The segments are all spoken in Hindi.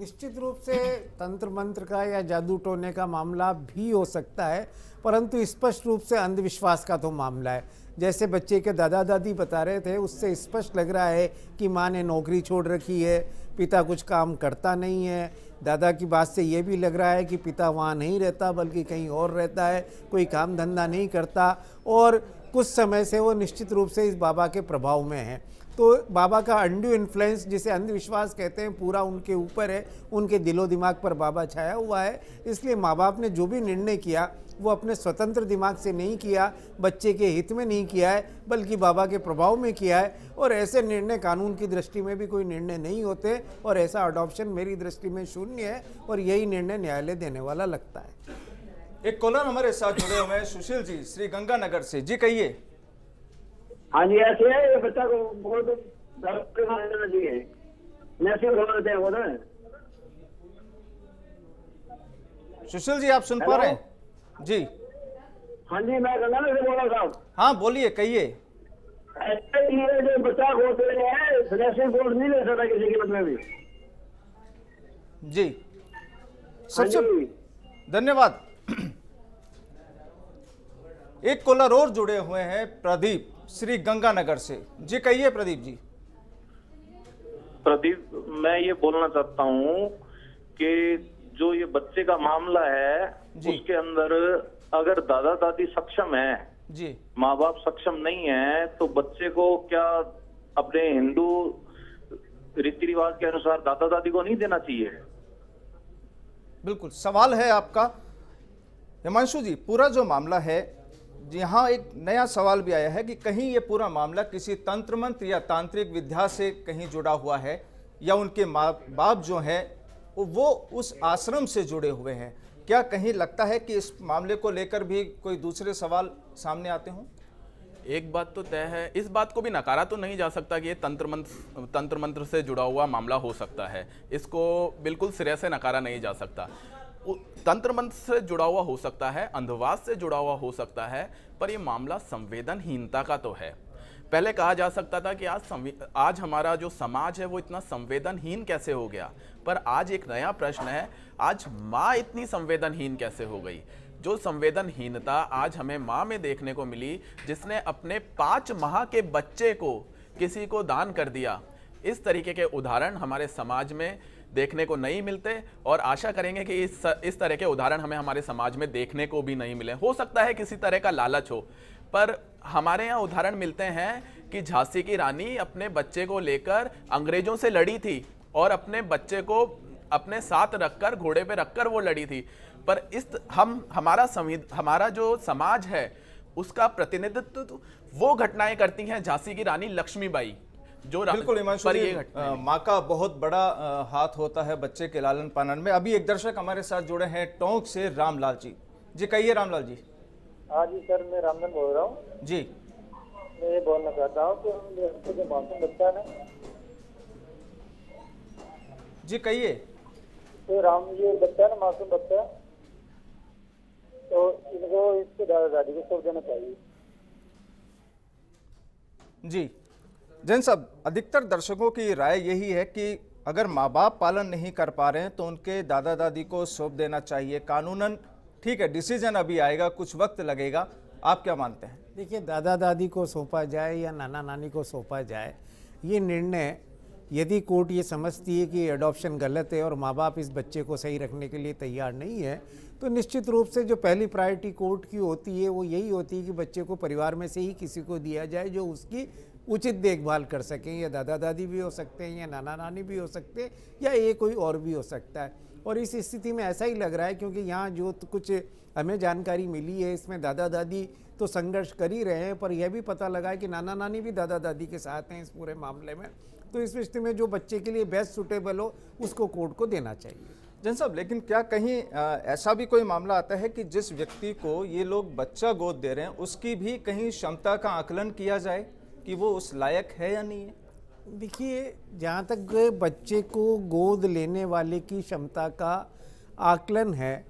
निश्चित रूप से तंत्र मंत्र का या जादू टोने का मामला भी हो सकता है, परंतु स्पष्ट रूप से अंधविश्वास का तो मामला है। जैसे बच्चे के दादा दादी बता रहे थे, उससे स्पष्ट लग रहा है कि माँ ने नौकरी छोड़ रखी है, पिता कुछ काम करता नहीं है। दादा की बात से ये भी लग रहा है कि पिता वहाँ नहीं रहता बल्कि कहीं और रहता है, कोई काम धंधा नहीं करता और कुछ समय से वो निश्चित रूप से इस बाबा के प्रभाव में है। तो बाबा का अंड्यू इन्फ्लुएंस, जिसे अंधविश्वास कहते हैं, पूरा उनके ऊपर है, उनके दिलो दिमाग पर बाबा छाया हुआ है। इसलिए माँ बाप ने जो भी निर्णय किया वो अपने स्वतंत्र दिमाग से नहीं किया, बच्चे के हित में नहीं किया है, बल्कि बाबा के प्रभाव में किया है। और ऐसे निर्णय कानून की दृष्टि में भी कोई निर्णय नहीं होते और ऐसा अडॉप्शन मेरी दृष्टि में शून्य है और यही निर्णय न्यायालय देने वाला लगता है। एक कॉलर हमारे साथ जुड़े हुए हैं, सुशील जी श्री गंगानगर से। जी कहिए। हाँ जी, ऐसे है ये बच्चा को बहुत दर्द चाहिए, नैसे देते हैं वो ना। सुशील जी आप सुन पा रहे हैं? जी हाँ जी, मैं गंगानगर से बोल रहा साहब। हाँ बोलिए, कहिए। ऐसे ये जो बच्चा को दे रहे हैं, नैसे बोर्ड नहीं ले सकता किसी की मतलब भी। जी सबसे धन्यवाद। एक कॉलर और जुड़े हुए हैं, प्रदीप श्री गंगानगर से। जी कहिए प्रदीप जी। प्रदीप, मैं ये बोलना चाहता हूँ कि जो ये बच्चे का मामला है उसके अंदर अगर दादा दादी सक्षम है जी, माँ बाप सक्षम नहीं है, तो बच्चे को क्या अपने हिंदू रीति रिवाज के अनुसार दादा दादी को नहीं देना चाहिए? बिल्कुल सवाल है आपका हिमांशु जी। पूरा जो मामला है, यहाँ एक नया सवाल भी आया है कि कहीं ये पूरा मामला किसी तंत्र मंत्र या तांत्रिक विद्या से कहीं जुड़ा हुआ है या उनके माँ बाप जो हैं वो उस आश्रम से जुड़े हुए हैं। क्या कहीं लगता है कि इस मामले को लेकर भी कोई दूसरे सवाल सामने आते हों? एक बात तो तय है, इस बात को भी नकारा तो नहीं जा सकता कि ये तंत्र मंत्र से जुड़ा हुआ मामला हो सकता है। इसको बिल्कुल सिरे से नकारा नहीं जा सकता। तंत्र मंत्र से जुड़ा हुआ हो सकता है, अंधवास से जुड़ा हुआ हो सकता है, पर यह मामला संवेदनहीनता का तो है। पहले कहा जा सकता था कि आज हमारा जो समाज है वो इतना संवेदनहीन कैसे हो गया, पर आज एक नया प्रश्न है, आज माँ इतनी संवेदनहीन कैसे हो गई। जो संवेदनहीनता आज हमें माँ में देखने को मिली, जिसने अपने 5 माह के बच्चे को किसी को दान कर दिया, इस तरीके के उदाहरण हमारे समाज में देखने को नहीं मिलते और आशा करेंगे कि इस तरह के उदाहरण हमें हमारे समाज में देखने को भी नहीं मिले। हो सकता है किसी तरह का लालच हो, पर हमारे यहाँ उदाहरण मिलते हैं कि झांसी की रानी अपने बच्चे को लेकर अंग्रेजों से लड़ी थी और अपने बच्चे को अपने साथ रखकर, घोड़े पे रखकर वो लड़ी थी। पर हमारा जो समाज है उसका प्रतिनिधित्व वो घटनाएं करती हैं झांसी की रानी लक्ष्मीबाई। जो बिल्कुल हिमांशु जी, माँ का बहुत बड़ा हाथ होता है बच्चे के लालन पालन में। अभी एक दर्शक हमारे साथ जुड़े हैं टोंक से, रामलाल जी। जी कहिए रामलाल जी। हाँ जी सर, मैं रामलाल बोल रहा हूँ जी। मैं ये बोलना चाहता हूँ कि जो मासूम बच्चा है ना। जी कहिए। तो ये बच्चा है ना, मासूम बच्चा, तो इनको इसके दादा दादी को सौंप देना चाहिए। जी जैन साहब, अधिकतर दर्शकों की राय यही है कि अगर माँ बाप पालन नहीं कर पा रहे हैं तो उनके दादा दादी को सौंप देना चाहिए। कानूनन ठीक है, डिसीजन अभी आएगा, कुछ वक्त लगेगा। आप क्या मानते हैं? देखिए, दादा दादी को सौंपा जाए या नाना नानी को सौंपा जाए, ये निर्णय यदि कोर्ट ये समझती है कि अडॉप्शन गलत है और माँ बाप इस बच्चे को सही रखने के लिए तैयार नहीं है, तो निश्चित रूप से जो पहली प्रायोरिटी कोर्ट की होती है वो यही होती है कि बच्चे को परिवार में से ही किसी को दिया जाए जो उसकी उचित देखभाल कर सकें। या दादा दादी भी हो सकते हैं, या नाना नानी भी हो सकते हैं, या ये कोई और भी हो सकता है। और इस स्थिति में ऐसा ही लग रहा है, क्योंकि यहाँ जो कुछ हमें जानकारी मिली है इसमें दादा दादी तो संघर्ष कर ही रहे हैं, पर यह भी पता लगा है कि नाना नानी भी दादा दादी के साथ हैं इस पूरे मामले में। तो इस स्थिति में जो बच्चे के लिए बेस्ट सूटेबल हो उसको कोर्ट को देना चाहिए। जन साहब, लेकिन क्या कहीं ऐसा भी कोई मामला आता है कि जिस व्यक्ति को ये लोग बच्चा गोद दे रहे हैं उसकी भी कहीं क्षमता का आकलन किया जाए कि वो उस लायक है या नहीं है? देखिए, जहाँ तक बच्चे को गोद लेने वाले की क्षमता का आकलन है,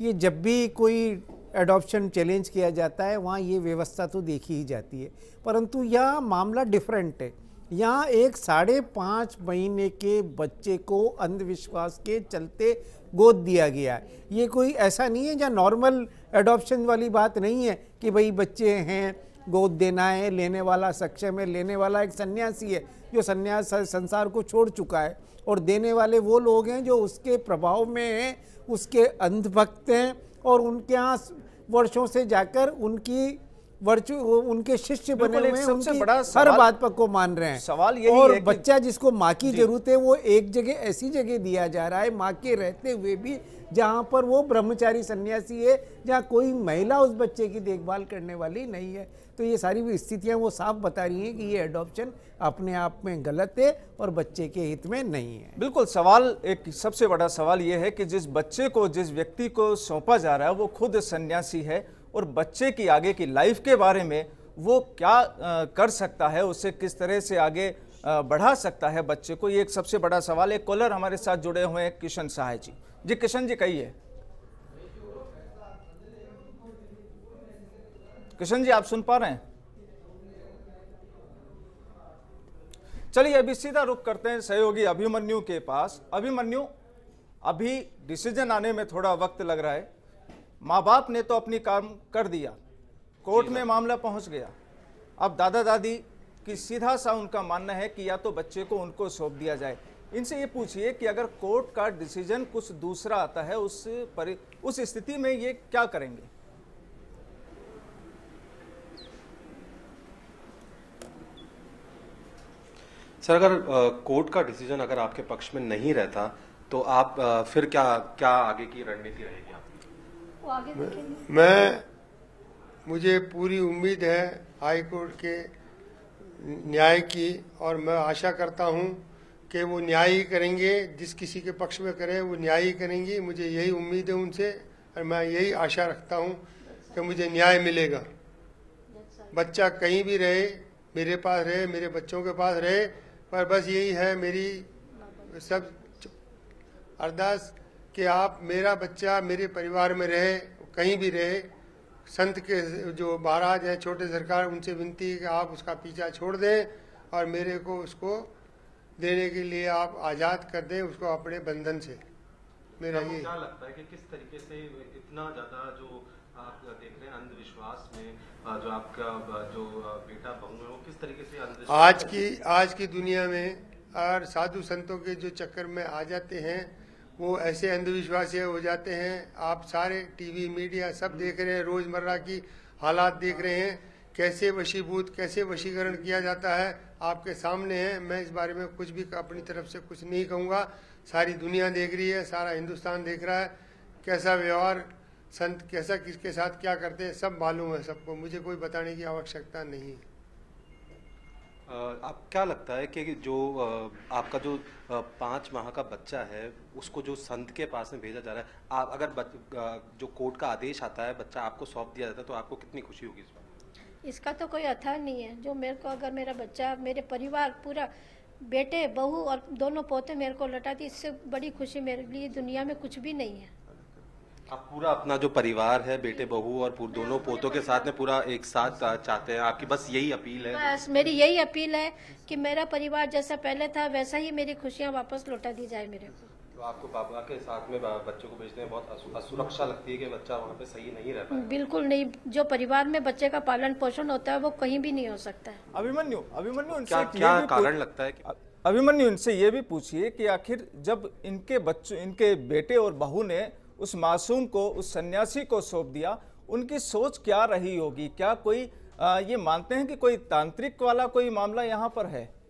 ये जब भी कोई एडॉप्शन चैलेंज किया जाता है वहाँ ये व्यवस्था तो देखी ही जाती है, परंतु यह मामला डिफरेंट है। यहाँ एक 5.5 महीने के बच्चे को अंधविश्वास के चलते गोद दिया गया है। ये कोई ऐसा नहीं है जहाँ नॉर्मल एडॉप्शन वाली बात नहीं है कि भाई बच्चे हैं, गोद देना है, लेने वाला सक्षम है। लेने वाला एक सन्यासी है जो सन्यास संसार को छोड़ चुका है, और देने वाले वो लोग हैं जो उसके प्रभाव में हैं, उसके अंधभक्त हैं, और उनके यहाँ वर्षों से जाकर उनके शिष्य बने हुए हैं, उनकी हर बात पर को मान रहे हैं। सवाल यही और है कि बच्चा जिसको माँ की जरूरत है वो एक जगह ऐसी जगह दिया जा रहा है, माँ के रहते हुए भी, जहाँ पर वो ब्रह्मचारी सन्यासी है, जहाँ कोई महिला उस बच्चे की देखभाल करने वाली नहीं है। तो ये सारी स्थितियाँ वो साफ बता रही हैं कि ये एडॉप्शन अपने आप में गलत है और बच्चे के हित में नहीं है। बिल्कुल। सवाल, एक सबसे बड़ा सवाल ये है कि जिस बच्चे को, जिस व्यक्ति को सौंपा जा रहा है वो खुद सन्यासी है, और बच्चे की आगे की लाइफ के बारे में वो क्या कर सकता है, उसे किस तरह से आगे बढ़ा सकता है बच्चे को, ये एक सबसे बड़ा सवाल है। कॉलर हमारे साथ जुड़े हुए हैं किशन साहे जी। जी किशन जी, कहिए। किशन जी, आप सुन पा रहे हैं? चलिए अभी सीधा रुख करते हैं सहयोगी अभिमन्यु के पास। अभिमन्यु, अभी डिसीजन आने में थोड़ा वक्त लग रहा है। माँ बाप ने तो अपनी काम कर दिया, कोर्ट में मामला पहुंच गया, अब दादा दादी की सीधा सा उनका मानना है कि या तो बच्चे को उनको सौंप दिया जाए। इनसे ये पूछिए कि अगर कोर्ट का डिसीजन कुछ दूसरा आता है, उस स्थिति में ये क्या करेंगे? सर, अगर कोर्ट का डिसीजन अगर आपके पक्ष में नहीं रहता तो आप फिर क्या आगे की रणनीति रहेगी आपकी? मुझे पूरी उम्मीद है हाई कोर्ट के न्याय की, और मैं आशा करता हूं कि वो न्याय ही करेंगे, जिस किसी के पक्ष में करें वो न्याय ही करेंगी। मुझे यही उम्मीद है उनसे, और मैं यही आशा रखता हूं कि मुझे न्याय मिलेगा। बच्चा कहीं भी रहे, मेरे पास रहे, मेरे बच्चों के पास रहे, पर बस यही है मेरी सब अरदास कि आप, मेरा बच्चा मेरे परिवार में रहे, कहीं भी रहे। संत के जो महाराज हैं, छोटे सरकार, उनसे विनती है कि आप उसका पीछा छोड़ दें और मेरे को उसको देने के लिए आप आज़ाद कर दें, उसको अपने बंधन से। मेरा ये क्या लगता है कि किस तरीके से इतना ज़्यादा जो आप देख रहे हैं अंधविश्वास में, जो आपका जो बेटा बहू है वो किस तरीके से अंधविश्वास आज की दुनिया में और साधु संतों के जो चक्कर में आ जाते हैं, वो ऐसे अंधविश्वासी हो जाते हैं। आप सारे टीवी मीडिया सब देख रहे हैं, रोजमर्रा की हालात देख रहे हैं, कैसे कैसे वशीकरण किया जाता है, आपके सामने है। मैं इस बारे में कुछ भी अपनी तरफ से कुछ नहीं कहूँगा। सारी दुनिया देख रही है, सारा हिंदुस्तान देख रहा है, कैसा व्यवहार संत कैसा किसके साथ क्या करते हैं, सब मालूम है सबको। मुझे कोई बताने की आवश्यकता नहीं है। आप क्या लगता है कि जो आपका जो 5 माह का बच्चा है उसको जो संत के पास में भेजा जा रहा है, आप अगर जो कोर्ट का आदेश आता है बच्चा आपको सौंप दिया जाता है तो आपको कितनी खुशी होगी इस बात? इसका तो कोई अर्थ नहीं है। जो मेरे को, अगर मेरा बच्चा, मेरे परिवार पूरा, बेटे बहू और दोनों पोते मेरे को लौटाती, इससे बड़ी खुशी मेरे लिए दुनिया में कुछ भी नहीं है। आप पूरा अपना जो परिवार है, बेटे बहू और दोनों पोतों के साथ में पूरा एक साथ चाहते हैं, आपकी बस यही अपील है? बस मेरी यही अपील है कि मेरा परिवार जैसा पहले था वैसा ही मेरी खुशियाँ वापस लौटा दी जाए मेरे को। तो आपको बाबा के साथ में बच्चों को भेजने में बहुत असुरक्षा लगती है कि बच्चा वहाँ पे सही नहीं रहता है? बिल्कुल नहीं। जो परिवार में बच्चे का पालन पोषण होता है वो कहीं भी नहीं हो सकता है। अभिमन्यु क्या कारण लगता है? अभिमन्यु, इनसे ये भी पूछिए कि आखिर जब इनके बच्चों, इनके बेटे और बहू ने उस मासूम को, उस सन्यासी को सौंप दिया, उनकी सोच क्या रही होगी? क्या कोई ये मानते हैं कि कोई तांत्रिक वाला कोई मामला यहाँ पर है?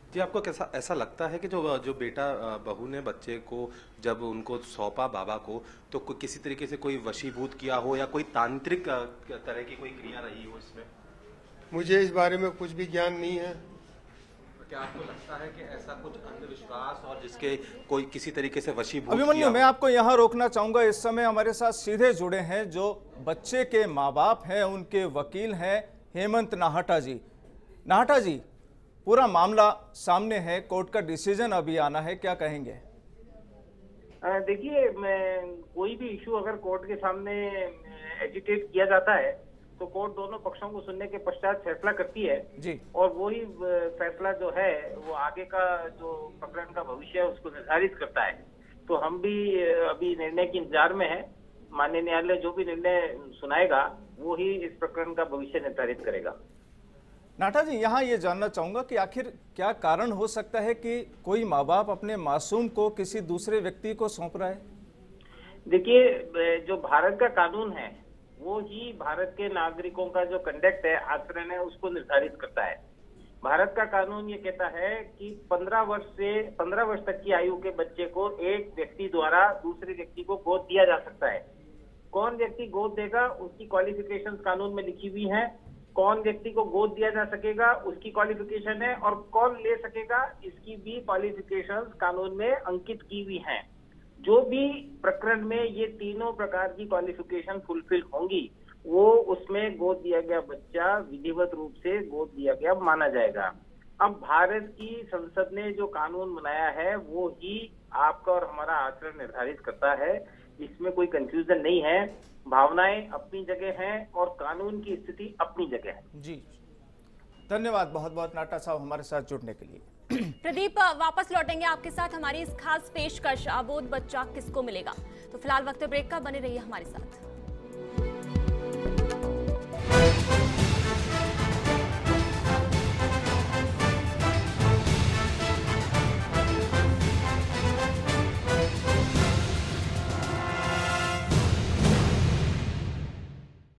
जी, आपको कैसा ऐसा लगता है कि जो बेटा बहू ने बच्चे को जब उनको सौंपा बाबा को, तो किसी तरीके से कोई वशीभूत किया हो या कोई तांत्रिक तरह की कोई क्रिया रही हो इसमें? मुझे इस बारे में कुछ भी ज्ञान नहीं है। क्या आपको लगता है कि ऐसा कुछ अंधविश्वास और जिसके कोई किसी तरीके से वशीभूत? अभिमन्यु, मैं आपको यहाँ रोकना चाहूंगा। इस समय हमारे साथ सीधे जुड़े हैं जो बच्चे के माँ बाप हैं, उनके वकील हैं हेमंत नाहटा जी। नाहटा जी, पूरा मामला सामने है, कोर्ट का डिसीजन अभी आना है, क्या कहेंगे? देखिए, कोई भी इशू अगर कोर्ट के सामने एजिटेट किया जाता है तो कोर्ट दोनों पक्षों को सुनने के पश्चात फैसला करती है जी। और वही फैसला जो है वो आगे का जो प्रकरण का भविष्य है उसको निर्धारित करता है। तो हम भी अभी निर्णय के इंतजार में है। माननीय न्यायालय जो भी निर्णय सुनाएगा वो ही इस प्रकरण का भविष्य निर्धारित करेगा। नाटा जी, यहाँ ये जानना चाहूंगा कि आखिर क्या कारण हो सकता है कि कोई माँ बाप अपने मासूम को किसी दूसरे व्यक्ति को सौंप रहा है? देखिए, जो भारत का कानून है वो ही भारत के नागरिकों का जो कंडक्ट है, आचरण है, उसको निर्धारित करता है। भारत का कानून ये कहता है कि 15 वर्ष से 15 वर्ष तक की आयु के बच्चे को एक व्यक्ति द्वारा दूसरे व्यक्ति को गोद दिया जा सकता है। कौन व्यक्ति गोद देगा उसकी क्वालिफिकेशंस कानून में लिखी हुई है। कौन व्यक्ति को गोद दिया जा सकेगा उसकी क्वालिफिकेशन है, और कौन ले सकेगा इसकी भी क्वालिफिकेशंस कानून में अंकित की हुई हैं। जो भी प्रकरण में ये तीनों प्रकार की क्वालिफिकेशन फुलफिल होंगी वो उसमें गोद दिया गया बच्चा विधिवत रूप से गोद दिया गया माना जाएगा। अब भारत की संसद ने जो कानून बनाया है वो ही आपका और हमारा आचरण निर्धारित करता है। इसमें कोई कंफ्यूजन नहीं है। भावनाएं अपनी जगह हैं और कानून की स्थिति अपनी जगह है। जी, धन्यवाद बहुत बहुत नाटा साहब हमारे साथ जुड़ने के लिए। प्रदीप, वापस लौटेंगे आपके साथ हमारी इस खास पेशकश अबोध बच्चा किसको मिलेगा। तो फिलहाल वक्त ब्रेक का, बने रहिए हमारे साथ।